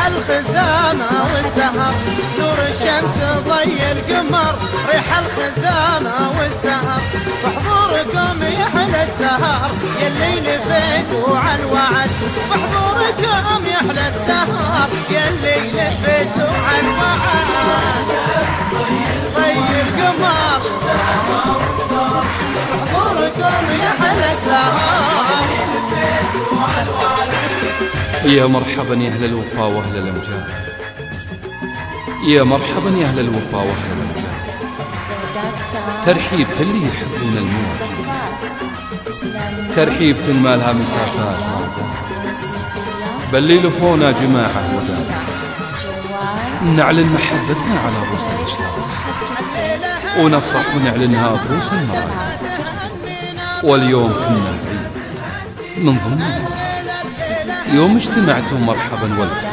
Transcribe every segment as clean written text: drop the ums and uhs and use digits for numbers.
ريح الخزامة والزهر، نور الشمس ضي القمر، ريح الخزامة والزهر، بحضوركم يحلى السهر يلي لفيتوا عن وعد، بحضوركم يحلى السهر يلي لفيتوا عن وعد، ضي القمر بحضوركم يحلى السهر. يا مرحبا يا أهل الوفا وأهل الأمجاد، يا مرحبا يا أهل الوفا وأهل الأمجاد، ترحيب اللي يحبون المواجهة، ترحيب ما لها مسافات وعداد، بل لفونا جماعة وداد، نعلن محبتنا على رؤوس الأشلاء، ونفرح ونعلنها برؤوس المرايا. واليوم كنا عيد من ضمن يوم اجتمعتم مرحبا والفتح،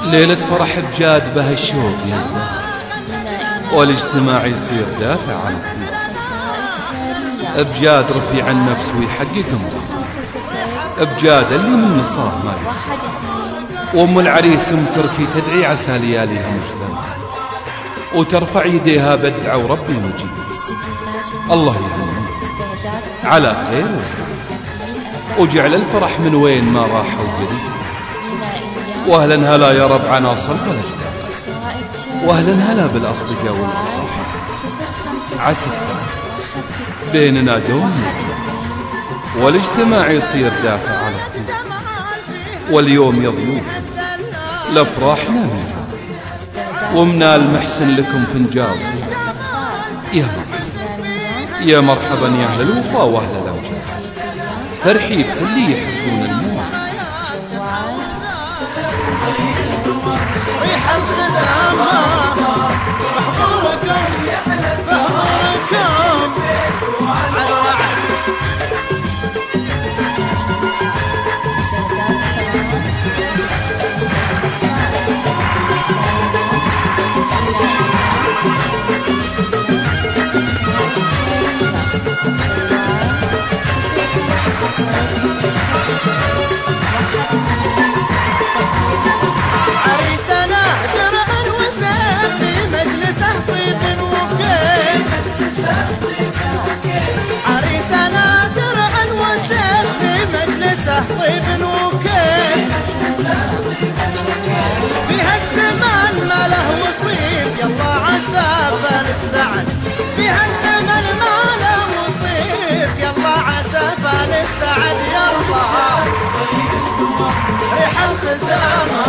ليلة فرح بجاد بها الشوق يزداد، والاجتماع يصير دافع على الطيب، بجاد رفيع النفس ويحقق امره، بجاد اللي من نصاه ما يحب، وام العريس ام تركي تدعي عسى لياليها مجدد، وترفع يديها بدعة وربي مجيب. الله يهنيك على خير وسعادة، وجعل الفرح من وين ما راح وقريب، واهلا هلا يا رب عناصر بالاجداد، واهلا هلا بالاصدقاء والاصحاب، عسى بيننا دوم والاجتماع يصير دافع على الطيب، واليوم يا ضيوف لافراحنا ميعاد، ومنال محسن لكم فنجال. يا مرحبا يا مرحبا يا اهل الوفا واهل الامجاد، ترحيب اللي يحبون المواجهة. ريح الخزامة بحضوركم بحضوركم على وعد، عريسنا درع وسيف في مجلسه طيب وكيف، عريسنا درع وسيف في مجلسه طيب وكيف، في هالزمان ما له وصيف يلا عسى فالسعد، في هالزمان ما له وصيف يلا عسى فالسعد يلا. ريح الخزامة